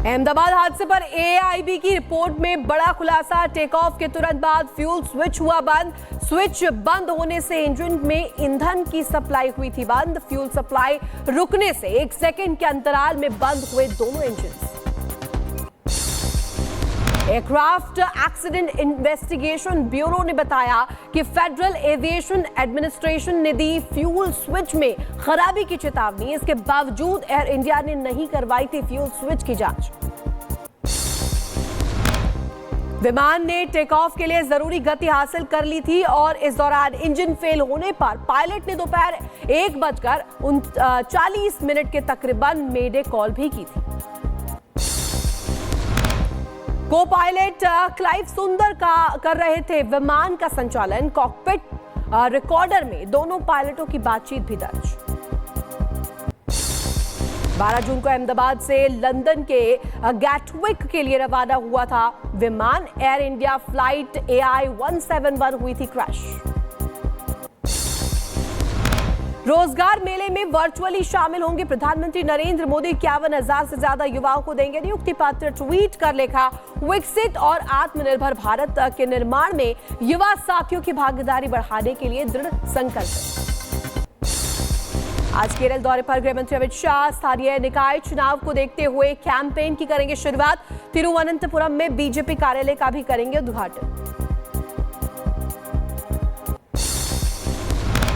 अहमदाबाद हादसे पर एआईबी की रिपोर्ट में बड़ा खुलासा। टेक ऑफ के तुरंत बाद फ्यूल स्विच हुआ बंद। स्विच बंद होने से इंजन में ईंधन की सप्लाई हुई थी बंद। फ्यूल सप्लाई रुकने से 1 सेकंड के अंतराल में बंद हुए दोनों engine. Aircraft accident investigation bureau ने बताया कि फेडरल एविएशन एडमिनिस्ट्रेशन ने दी फ्यूल स्विच में खराबी की चेतावनी। इसके बावजूद एयर इंडिया ने नहीं करवाई थी फ्यूल स्विच की जांच। विमान ने टेक ऑफ के लिए जरूरी गति हासिल कर ली थी और इस दौरान इंजन फेल होने पर पायलट ने दोपहर 1:40 के तकरीबन मेडे कॉल भी की थी। को पायलट क्लाइव सुंदर कर रहे थे विमान का संचालन। कॉकपिट रिकॉर्डर में दोनों पायलटों की बातचीत भी दर्ज। 12 जून को अहमदाबाद से लंदन के गैटविक के लिए रवाना हुआ था विमान। एयर इंडिया फ्लाइट AI-171 हुई थी क्रैश। रोजगार मेले में वर्चुअली शामिल होंगे प्रधानमंत्री नरेंद्र मोदी। 51,000 से ज्यादा युवाओं को देंगे नियुक्ति पत्र। ट्वीट कर लिखा, विकसित और आत्मनिर्भर भारत के निर्माण में युवा साथियों की भागीदारी बढ़ाने के लिए दृढ़ संकल्प। आज केरल दौरे पर गृह मंत्री अमित शाह स्थानीय निकाय चुनाव को देखते हुए कैंपेन की करेंगे शुरुआत। तिरुवनंतपुरम में बीजेपी कार्यालय का भी करेंगे उद्घाटन।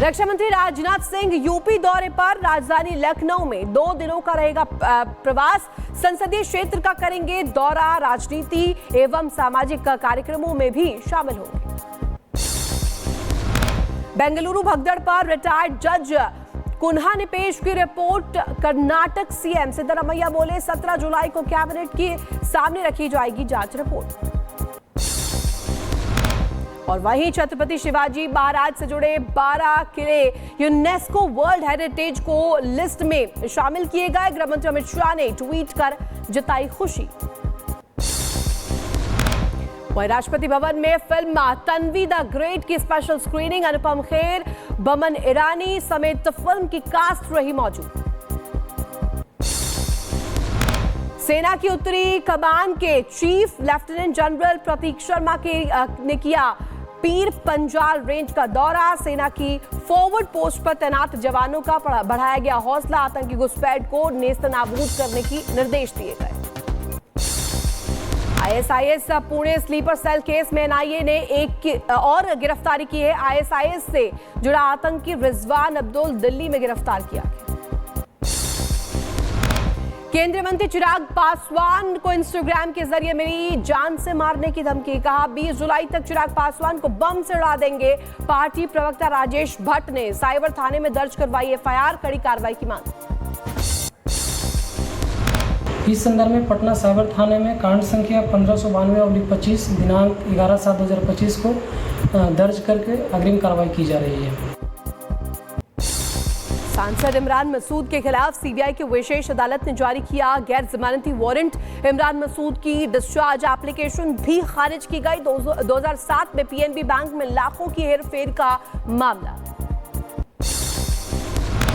रक्षा मंत्री राजनाथ सिंह यूपी दौरे पर। राजधानी लखनऊ में 2 दिनों का रहेगा प्रवास। संसदीय क्षेत्र का करेंगे दौरा। राजनीति एवं सामाजिक कार्यक्रमों में भी शामिल होंगे। बेंगलुरु भगदड़ पर रिटायर्ड जज कुन्हा ने पेश की रिपोर्ट। कर्नाटक सीएम सिद्धरामैया बोले 17 जुलाई को कैबिनेट के सामने रखी जाएगी जांच रिपोर्ट। और वहीं छत्रपति शिवाजी महाराज से जुड़े 12 किले यूनेस्को वर्ल्ड हेरिटेज को लिस्ट में शामिल किए गए। गृह मंत्री अमित शाह ने ट्वीट कर जताई खुशी। वहीं राष्ट्रपति भवन में फिल्म तन्वी द ग्रेट की स्पेशल स्क्रीनिंग। अनुपम खेर, बमन ईरानी समेत फिल्म की कास्ट रही मौजूद। सेना की उत्तरी कमान के चीफ लेफ्टिनेंट जनरल प्रतीक शर्मा ने किया पीर पंजाल रेंज का दौरा। सेना की फॉरवर्ड पोस्ट पर तैनात जवानों का बढ़ाया गया हौसला। आतंकी घुसपैठ को नेस्तनाबूद करने की निर्देश दिए गए। ISIS Pune sleeper cell case में NIA ने एक और गिरफ्तारी की है। ISIS से जुड़ा आतंकी रिजवान अब्दुल दिल्ली में गिरफ्तार किया गया। केंद्रीय मंत्री चिराग पासवान को इंस्टाग्राम के जरिए मिली जान से मारने की धमकी। कहा 20 जुलाई तक चिराग पासवान को बम से उड़ा देंगे। पार्टी प्रवक्ता राजेश भट्ट ने साइबर थाने में दर्ज करवाई FIR। कड़ी कार्रवाई की मांग। इस संदर्भ में पटना साइबर थाने में कांड संख्या 1592/25 दिनांक 11/7/2025 को दर्ज करके अग्रिम कार्रवाई की जा रही है। सांसद इमरान मसूद के खिलाफ सीबीआई की विशेष अदालत ने जारी किया गैर जमानती वारंट। इमरान मसूद की डिस्चार्ज एप्लीकेशन भी खारिज की गई। 2007 में PNB बैंक में लाखों की हेरफेर का मामला।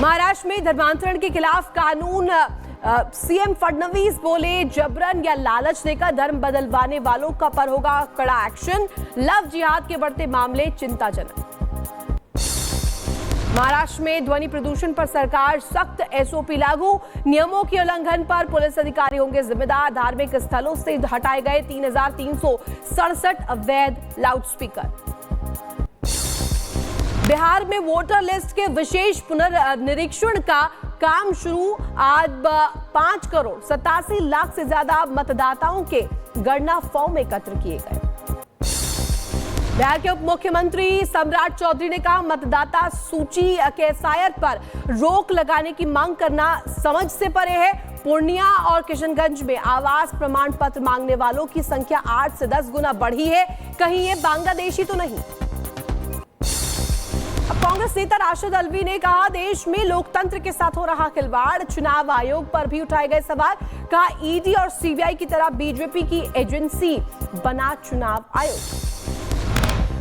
महाराष्ट्र में धर्मांतरण के खिलाफ कानून। सीएम फडणवीस बोले जबरन या लालच देकर धर्म बदलवाने वालों का पर होगा कड़ा एक्शन। लव जिहाद के बढ़ते मामले चिंताजनक। महाराष्ट्र में ध्वनि प्रदूषण पर सरकार सख्त SOP लागू। नियमों के उल्लंघन पर पुलिस अधिकारी होंगे जिम्मेदार। धार्मिक स्थलों से हटाए गए 3,367 अवैध लाउडस्पीकर। बिहार में वोटर लिस्ट के विशेष पुनर्निरीक्षण का काम शुरू। आज 5,87,00,000 से ज्यादा मतदाताओं के गणना फॉर्म एकत्र किए गए। बिहार के उप मुख्यमंत्री सम्राट चौधरी ने कहा मतदाता सूची के SIR पर रोक लगाने की मांग करना समझ से परे है। पूर्णिया और किशनगंज में आवास प्रमाण पत्र मांगने वालों की संख्या 8 से 10 गुना बढ़ी है। कहीं ये बांग्लादेशी तो नहीं। अब कांग्रेस नेता राशिद अल्वी ने कहा देश में लोकतंत्र के साथ हो रहा खिलवाड़। चुनाव आयोग पर भी उठाए गए सवाल। कहा ED और CBI की तरह बीजेपी की एजेंसी बना चुनाव आयोग।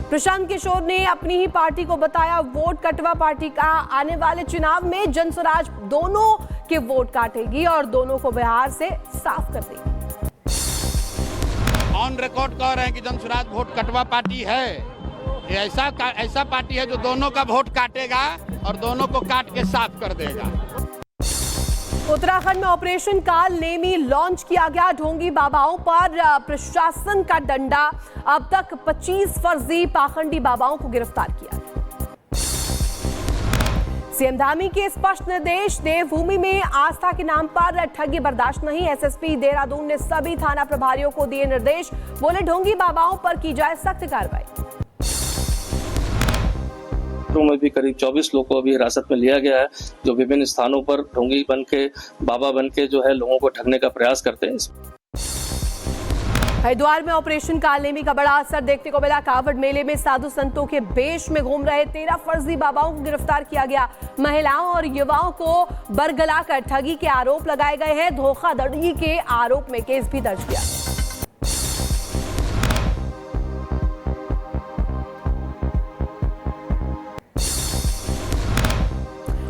प्रशांत किशोर ने अपनी ही पार्टी को बताया वोट कटवा पार्टी। का आने वाले चुनाव में जनस्वराज दोनों के वोट काटेगी और दोनों को बिहार से साफ कर देगी। ऑन रिकॉर्ड कह रहे हैं कि जनसुराज वोट कटवा पार्टी है। ये ऐसा पार्टी है जो दोनों का वोट काटेगा और दोनों को काट के साफ कर देगा। उत्तराखंड में ऑपरेशन काल नेमी लॉन्च किया गया। ढोंगी बाबाओं पर प्रशासन का डंडा। अब तक 25 फर्जी पाखंडी बाबाओं को गिरफ्तार किया। सीएम धामी के स्पष्ट निर्देश। देवभूमि में आस्था के नाम पर ठगी बर्दाश्त नहीं। एसएसपी देहरादून ने सभी थाना प्रभारियों को दिए निर्देश। बोले ढोंगी बाबाओं पर की जाए सख्त कार्रवाई। में भी करीब 24 लोगों को अभी हिरासत में लिया गया है, जो विभिन्न स्थानों पर ढोंगी बन के बाबा बन के जो है लोगों को ठगने का प्रयास करते हैं। हरिद्वार में ऑपरेशन कालनेमी का बड़ा असर देखने को मिला। कावड़ मेले में साधु संतों के वेश में घूम रहे 13 फर्जी बाबाओं को गिरफ्तार किया गया। महिलाओं और युवाओं को बरगलाकर ठगी के आरोप लगाए गए हैं। धोखाधड़ी के आरोप में केस भी दर्ज किया।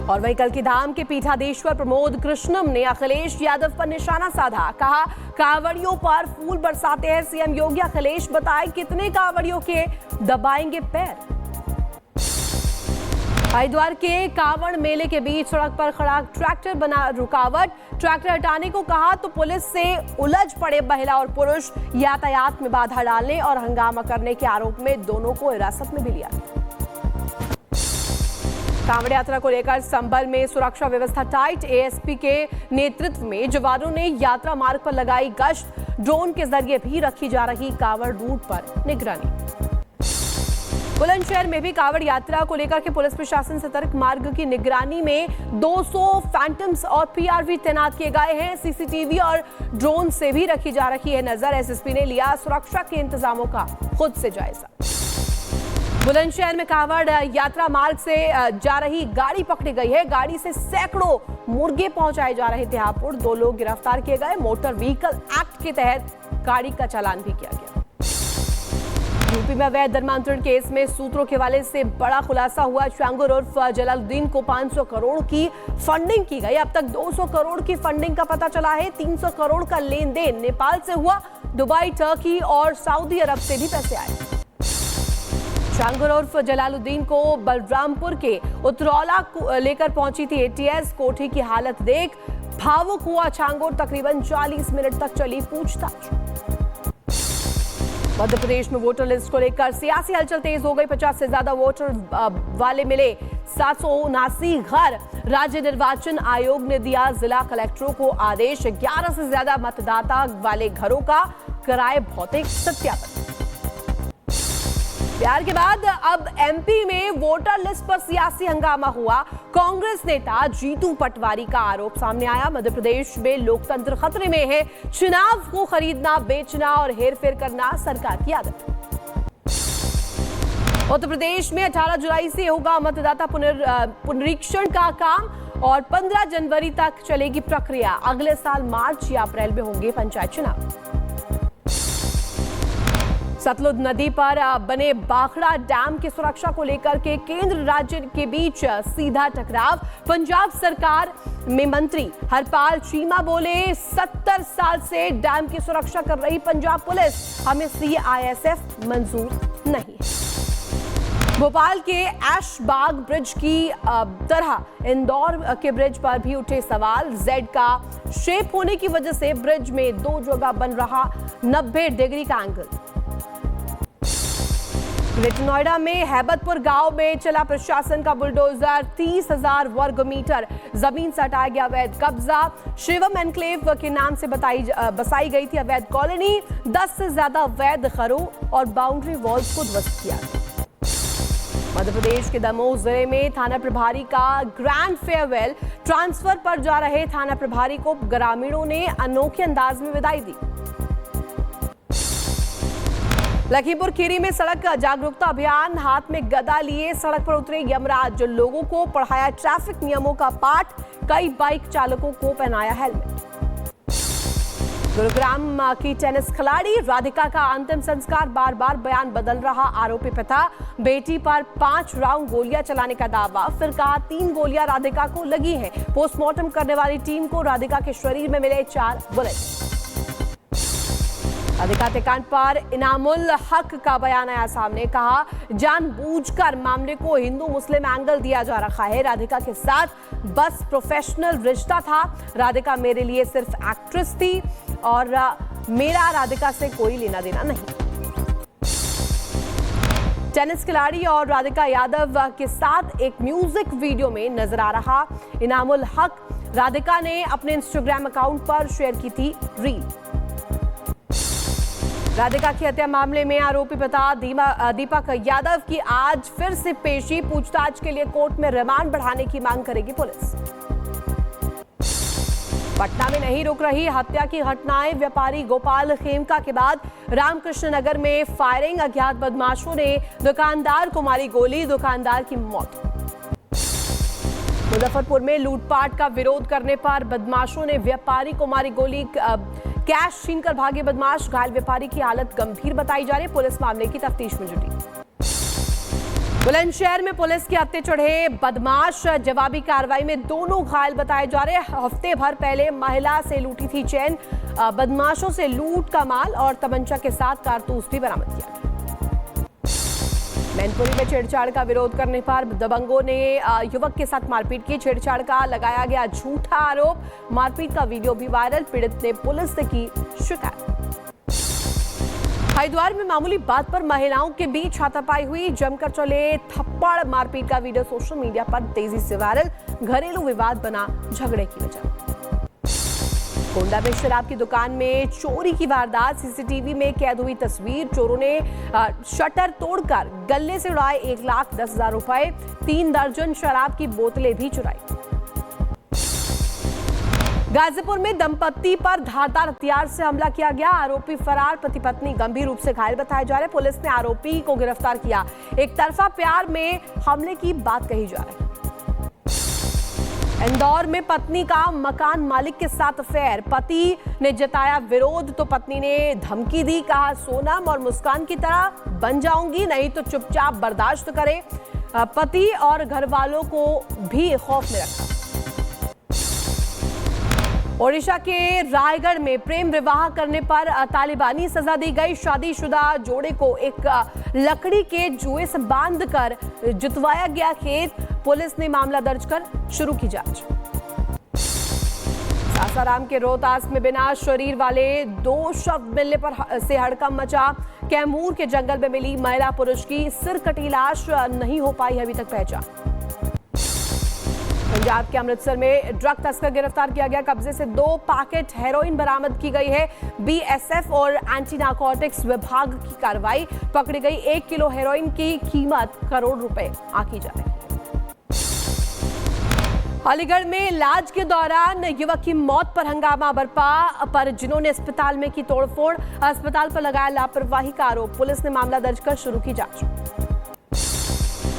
और वहीं कल की धाम के पीठाधीश्वर प्रमोद कृष्णम ने अखिलेश यादव पर निशाना साधा। कहा कांवड़ियों पर फूल बरसाते हैं सीएम योगी। अखिलेश बताए कितने कांवड़ियों के दबाएंगे पैर। हरिद्वार के कांवड़ मेले के बीच सड़क पर खड़ा ट्रैक्टर बना रुकावट। ट्रैक्टर हटाने को कहा तो पुलिस से उलझ पड़े महिला और पुरुष। यातायात में बाधा डालने और हंगामा करने के आरोप में दोनों को हिरासत में भी लिया। कांवड़ यात्रा को लेकर संभल में सुरक्षा व्यवस्था टाइट। एएसपी के नेतृत्व में जवानों ने यात्रा मार्ग पर लगाई गश्त। ड्रोन के जरिए भी रखी जा रही कांवड़ रूट पर निगरानी। बुलंदशहर में भी कांवड़ यात्रा को लेकर के पुलिस प्रशासन सतर्क। मार्ग की निगरानी में 200 फैंटम्स और पीआरवी तैनात किए गए हैं। सीसीटीवी और ड्रोन से भी रखी जा रही है नजर। एसएसपी ने लिया सुरक्षा के इंतजामों का खुद से जायजा। बुलंदशहर में कांवड़ यात्रा मार्ग से जा रही गाड़ी पकड़ी गई है। गाड़ी से सैकड़ों मुर्गे पहुंचाए जा रहे थे हापुड़। 2 लोग गिरफ्तार किए गए। मोटर व्हीकल एक्ट के तहत गाड़ी का चालान भी किया गया। यूपी में अवैध धर्मांतरण केस में सूत्रों के हवाले से बड़ा खुलासा हुआ। चांगुर उर्फ जलालुद्दीन को 500 करोड़ की फंडिंग की गई। अब तक 200 करोड़ की फंडिंग का पता चला है। 300 करोड़ का लेन देन नेपाल से हुआ। दुबई, टर्की और सऊदी अरब से भी पैसे आए। चांगुर उर्फ जलालुद्दीन को बलरामपुर के उतरौला लेकर पहुंची थी एटीएस। कोठी की हालत देख भावुक हुआ चांगुर। तकरीबन 40 मिनट तक चली पूछताछ। मध्य प्रदेश में वोटर लिस्ट को लेकर सियासी हलचल तेज हो गई। 50 से ज्यादा वोटर वाले मिले 779 घर। राज्य निर्वाचन आयोग ने दिया जिला कलेक्टरों को आदेश। 11 से ज्यादा मतदाता वाले घरों का कराए भौतिक सत्यापन। प्यार के बाद अब एमपी में वोटर लिस्ट पर सियासी हंगामा हुआ। कांग्रेस नेता जीतू पटवारी का आरोप सामने आया। मध्य प्रदेश में लोकतंत्र खतरे में है। चुनाव को खरीदना, बेचना और हेरफेर करना सरकार की आदत। उत्तर प्रदेश में 18 जुलाई से होगा मतदाता पुनरीक्षण का काम और 15 जनवरी तक चलेगी प्रक्रिया। अगले साल मार्च या अप्रैल में होंगे पंचायत चुनाव। सतलुज नदी पर बने बाखड़ा डैम की सुरक्षा को लेकर के केंद्र राज्य के बीच सीधा टकराव। पंजाब सरकार में मंत्री हरपाल चीमा बोले 70 साल से डैम की सुरक्षा कर रही पंजाब पुलिस, हमें सीआईएसएफ मंजूर नहीं। भोपाल के ऐशबाग ब्रिज की तरह इंदौर के ब्रिज पर भी उठे सवाल। जेड का शेप होने की वजह से ब्रिज में 2 जगह बन रहा 90 डिग्री का एंगल। ग्रेटर नोएडा में हैबतपुर गांव में चला प्रशासन का बुलडोजर। 30,000 वर्ग मीटर जमीन से हटाया गया अवैध कब्जा। शिवम एनक्लेव के नाम से बसाई गई थी अवैध कॉलोनी। 10 से ज्यादा अवैध घरों और बाउंड्री वॉल्स को ध्वस्त किया। मध्य प्रदेश के दमोह जिले में थाना प्रभारी का ग्रैंड फेयरवेल। ट्रांसफर पर जा रहे थाना प्रभारी को ग्रामीणों ने अनोखे अंदाज में विदाई दी। लखीमपुर खीरी में सड़क जागरूकता अभियान। हाथ में गदा लिए सड़क पर उतरे यमराज। जो लोगों को पढ़ाया ट्रैफिक नियमों का पाठ। कई बाइक चालकों को पहनाया हेलमेट। गुरुग्राम की टेनिस खिलाड़ी राधिका का अंतिम संस्कार। बार बार बयान बदल रहा आरोपी पिता। बेटी पर 5 राउंड गोलियां चलाने का दावा। फिर कहा 3 गोलियां राधिका को लगी हैं। पोस्टमार्टम करने वाली टीम को राधिका के शरीर में मिले 4 बुलेट। राधिका हत्याकांड पर इनामुल हक का बयान आया सामने। कहा, जानबूझकर मामले को हिंदू मुस्लिम एंगल दिया जा रहा है। राधिका के साथ बस प्रोफेशनल रिश्ता था। राधिका मेरे लिए सिर्फ एक्ट्रेस थी और मेरा राधिका से कोई लेना देना नहीं। टेनिस खिलाड़ी और राधिका यादव के साथ एक म्यूजिक वीडियो में नजर आ रहा इनामुल हक। राधिका ने अपने इंस्टाग्राम अकाउंट पर शेयर की थी रील। राधिका की हत्या मामले में आरोपी पिता दीपक यादव की आज फिर से पेशी। पूछताछ के लिए कोर्ट में रिमांड बढ़ाने की मांग करेगी पुलिस। पटना में नहीं रुक रही हत्या की घटनाएं। व्यापारी गोपाल खेमका के बाद रामकृष्ण नगर में फायरिंग। अज्ञात बदमाशों ने दुकानदार को मारी गोली, दुकानदार की मौत। मुजफ्फरपुर में लूटपाट का विरोध करने पर बदमाशों ने व्यापारी को मारी गोली। कैश छीनकर भागे बदमाश। घायल व्यापारी की हालत गंभीर बताई जा रही। पुलिस मामले की तफ्तीश में जुटी। बुलंदशहर में पुलिस के हत्थे चढ़े बदमाश। जवाबी कार्रवाई में दोनों घायल बताए जा रहे। हफ्ते भर पहले महिला से लूटी थी चैन। बदमाशों से लूट का माल और तमंचा के साथ कारतूस भी बरामद किया। मैनपुरी में छेड़छाड़ का विरोध करने पर दबंगों ने युवक के साथ मारपीट की। छेड़छाड़ का लगाया गया झूठा आरोप। मारपीट का वीडियो भी वायरल। पीड़ित ने पुलिस से की शिकायत। हरिद्वार में मामूली बात पर महिलाओं के बीच हाथापाई हुई। जमकर चले थप्पड़ मारपीट का वीडियो सोशल मीडिया पर तेजी से वायरल। घरेलू विवाद बना झगड़े की वजह। गोंडा में शराब की दुकान में चोरी की वारदात। सीसीटीवी में कैद हुई तस्वीर। चोरों ने शटर तोड़कर गले से उड़ाए 1,10,000 रुपए। 3 दर्जन शराब की बोतलें भी चुराई। गाजीपुर में दंपत्ति पर धारदार हथियार से हमला किया गया। आरोपी फरार, पति पत्नी गंभीर रूप से घायल बताए जा रहे। पुलिस ने आरोपी को गिरफ्तार किया। एक तरफा प्यार में हमले की बात कही जा रही। इंदौर में पत्नी का मकान मालिक के साथ अफेयर। पति ने जताया विरोध तो पत्नी ने धमकी दी। कहा, सोनम और मुस्कान की तरह बन जाऊंगी, नहीं तो चुपचाप बर्दाश्त करें। पति और घर वालों को भी खौफ में रखा। ओडिशा के रायगढ़ में प्रेम विवाह करने पर तालिबानी सजा दी गई। शादीशुदा जोड़े को एक लकड़ी के जुए से बांधकर जुतवाया गया खेत। पुलिस ने मामला दर्ज कर शुरू की जांच। सासाराम के रोहतास में बिना शरीर वाले 2 शव मिलने पर से हड़कंप मचा। कैमूर के जंगल में मिली महिला पुरुष की सिर कटी लाश। नहीं हो पाई अभी तक पहचान। पंजाब के अमृतसर में ड्रग तस्कर गिरफ्तार किया गया। कब्जे से 2 पैकेट हेरोइन बरामद की गई है। बीएसएफ और एंटी नारकोटिक्स विभाग की कार्रवाई। पकड़ी गई 1 किलो हेरोइन की कीमत करोड़ रुपए आंकी जा रही है। अलीगढ़ में इलाज के दौरान युवक की मौत पर हंगामा बरपा। पर जिन्होंने अस्पताल में की तोड़फोड़, अस्पताल पर लगाया लापरवाही का आरोप। पुलिस ने मामला दर्ज कर शुरू की जांच।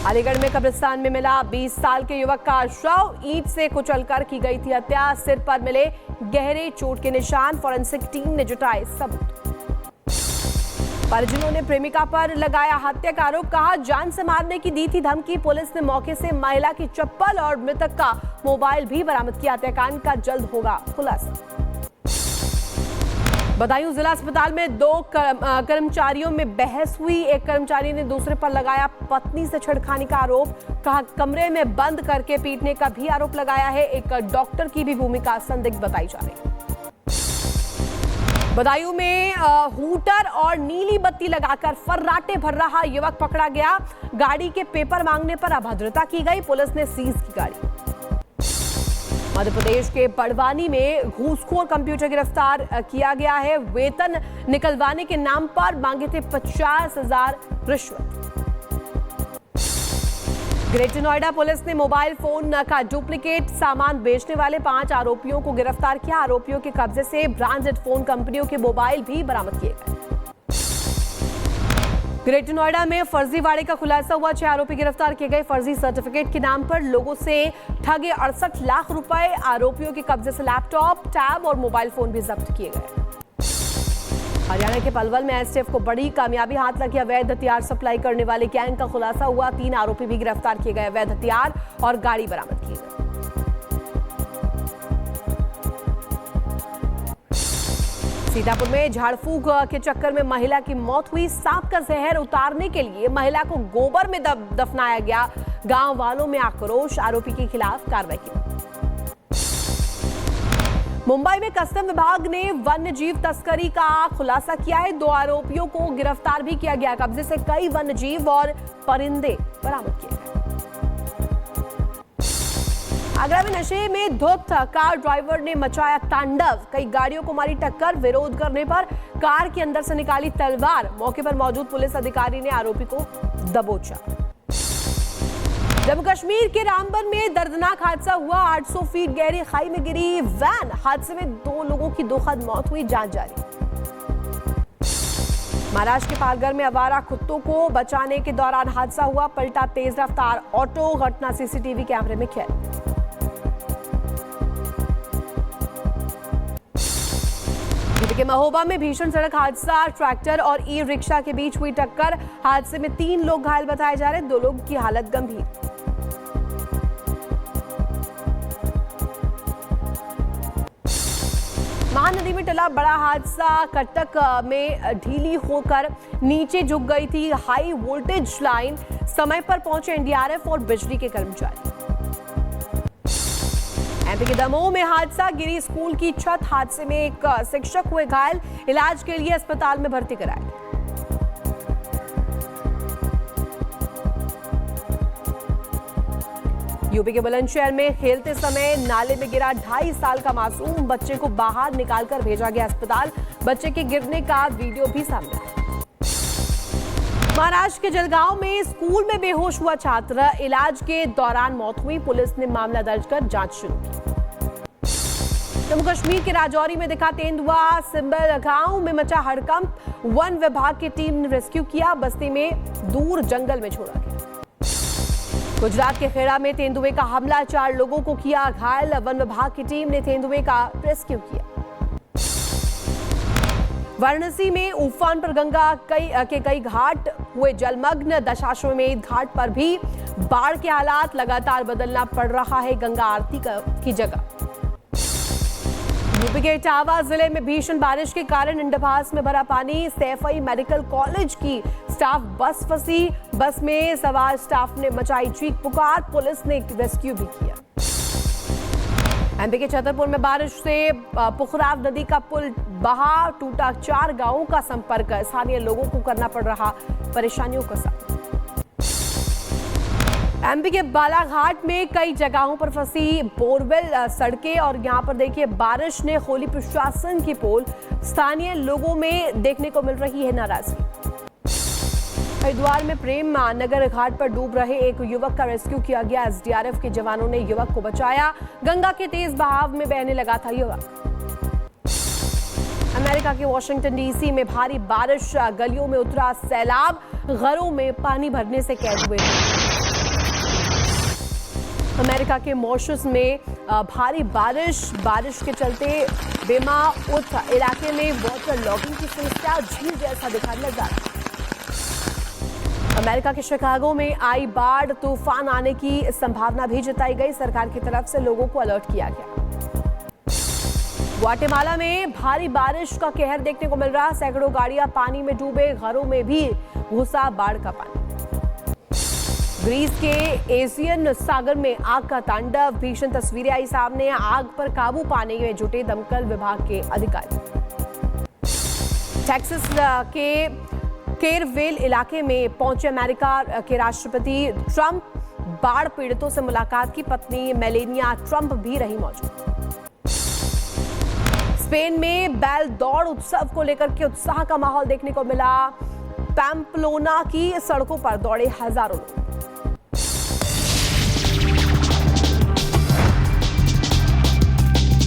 अलीगढ़ में कब्रिस्तान में मिला 20 साल के युवक का शव। ईंट से कुचलकर की गई थी हत्या। सिर पर मिले गहरे चोट के निशान। फॉरेंसिक टीम ने जुटाए सबूत। परिजनों ने प्रेमिका पर लगाया हत्या का आरोप। कहा, जान से मारने की दी थी धमकी। पुलिस ने मौके से महिला की चप्पल और मृतक का मोबाइल भी बरामद किया। हत्याकांड का जल्द होगा खुलासा। बदायूं जिला अस्पताल में 2 कर्मचारियों में बहस हुई। एक कर्मचारी ने दूसरे पर लगाया पत्नी से छेड़खानी का आरोप। कहा, कमरे में बंद करके पीटने का भी आरोप लगाया है। एक डॉक्टर की भी भूमिका संदिग्ध बताई जा रही है। बदायूं में हूटर और नीली बत्ती लगाकर फर्राटे भर रहा युवक पकड़ा गया। गाड़ी के पेपर मांगने पर अभद्रता की गई। पुलिस ने सीज की गाड़ी। मध्य प्रदेश के बड़वानी में घूसखोर कंप्यूटर गिरफ्तार किया गया है। वेतन निकलवाने के नाम पर मांगे थे 50,000 रिश्वत। ग्रेटर नोएडा पुलिस ने मोबाइल फोन का डुप्लीकेट सामान बेचने वाले 5 आरोपियों को गिरफ्तार किया। आरोपियों के कब्जे से ब्रांडेड फोन कंपनियों के मोबाइल भी बरामद किए गए। ग्रेटर नोएडा में फर्जीवाड़े का खुलासा हुआ। 6 आरोपी गिरफ्तार किए गए। फर्जी सर्टिफिकेट के नाम पर लोगों से ठगे 68 लाख रुपए। आरोपियों के कब्जे से लैपटॉप, टैब और मोबाइल फोन भी जब्त किए गए। हरियाणा के पलवल में एसटीएफ को बड़ी कामयाबी हाथ लगी। अवैध हथियार सप्लाई करने वाले गैंग का खुलासा हुआ। 3 आरोपी भी गिरफ्तार किए गए। अवैध हथियार और गाड़ी बरामद की गई। सीतापुर में झाड़फूक के चक्कर में महिला की मौत हुई। सांप का जहर उतारने के लिए महिला को गोबर में दफनाया गया। गांव वालों में आक्रोश, आरोपी के खिलाफ कार्रवाई की। मुंबई में कस्टम विभाग ने वन्य जीव तस्करी का खुलासा किया है। 2 आरोपियों को गिरफ्तार भी किया गया। कब्जे से कई वन्य जीव और परिंदे बरामद किए गए। आगरा में नशे में धुत कार ड्राइवर ने मचाया तांडव। कई गाड़ियों को मारी टक्कर। विरोध करने पर कार के अंदर से निकाली तलवार। मौके पर मौजूद पुलिस अधिकारी ने आरोपी को दबोचा। जम्मू कश्मीर के रामबन में दर्दनाक हादसा हुआ। 800 फीट गहरी खाई में गिरी वैन। हादसे में 2 लोगों की दुखद मौत हुई। जांच जारी। महाराष्ट्र के पालघर में आवारा कुत्तों को बचाने के दौरान हादसा हुआ। पलटा तेज रफ्तार ऑटो। घटना सीसीटीवी कैमरे में कैद। यूपी के महोबा में भीषण सड़क हादसा। ट्रैक्टर और ई रिक्शा के बीच हुई टक्कर। हादसे में 3 लोग घायल बताए जा रहे। 2 लोगों की हालत गंभीर। महानदी में टला बड़ा हादसा। कटक में ढीली होकर नीचे झुक गई थी हाई वोल्टेज लाइन। समय पर पहुंचे एनडीआरएफ और बिजली के कर्मचारी। एमपी के दमोह में हादसा। गिरी स्कूल की छत। हादसे में एक शिक्षक हुए घायल। इलाज के लिए अस्पताल में भर्ती कराया। यूपी के बुलंदशहर में खेलते समय नाले में गिरा 2.5 साल का मासूम। बच्चे को बाहर निकालकर भेजा गया अस्पताल। बच्चे के गिरने का वीडियो भी सामने आया। महाराष्ट्र के जलगांव में स्कूल में बेहोश हुआ छात्र। इलाज के दौरान मौत हुई। पुलिस ने मामला दर्ज कर जांच शुरू की। जम्मू कश्मीर के राजौरी में दिखा तेंदुआ। सिंबल गांव में मचा हड़कंप। वन विभाग की टीम ने रेस्क्यू किया। बस्ती में दूर जंगल में छोड़ा गया। गुजरात के खेड़ा में तेंदुए का हमला। 4 लोगों को किया घायल। वन विभाग की टीम ने तेंदुए का रेस्क्यू किया। वाराणसी में उफान पर गंगा कई घाट हुए जलमग्न। दशाश्वमेध घाट पर भी बाढ़ के हालात। लगातार बदलना पड़ रहा है गंगा आरती की जगह। यूपी के इटावा जिले में भीषण बारिश के कारण इंडरपास में भरा पानी। सैफई मेडिकल कॉलेज की स्टाफ बस फंसी। बस में सवार स्टाफ ने मचाई चीख पुकार। पुलिस ने रेस्क्यू भी किया। एमपी के छतरपुर में बारिश से पुखराव नदी का पुल बहा। टूटा 4 गांवों का संपर्क। स्थानीय लोगों को करना पड़ रहा परेशानियों का सामना। एमपी के बालाघाट में कई जगहों पर फंसी बोरवेल सड़कें। और यहां पर देखिए बारिश ने खोली प्रशासन की पोल। स्थानीय लोगों में देखने को मिल रही है नाराजगी। हरिद्वार में प्रेम नगर घाट पर डूब रहे एक युवक का रेस्क्यू किया गया। एसडीआरएफ के जवानों ने युवक को बचाया। गंगा के तेज बहाव में बहने लगा था युवक। अमेरिका के वॉशिंगटन डीसी में भारी बारिश। गलियों में उतरा सैलाब। घरों में पानी भरने से कैद हुए। अमेरिका के मॉरिशस में भारी बारिश के चलते बेमाउथ इलाके में वाटर लॉगिंग की समस्या झील जैसा दिखाने लगा। अमेरिका के शिकागो में आई बाढ़। तूफान आने की संभावना भी जताई गई। सरकार की तरफ से लोगों को अलर्ट किया गया। ग्वाटेमाला में भारी बारिश का कहर देखने को मिल रहा। सैकड़ों गाड़ियां पानी में डूबे। घरों में भी घुसा बाढ़ का पानी। ग्रीस के एशियन सागर में आग का तांडव। भीषण तस्वीरें आई सामने। आग पर काबू पाने में जुटे दमकल विभाग के अधिकारी। टेक्सास के केरवेल इलाके में पहुंचे अमेरिका के राष्ट्रपति ट्रंप। बाढ़ पीड़ितों से मुलाकात की। पत्नी मेलेनिया ट्रंप भी रही मौजूद। स्पेन में बैल दौड़ उत्सव को लेकर के उत्साह का माहौल देखने को मिला। पैम्पलोना की सड़कों पर दौड़े हजारों लोग।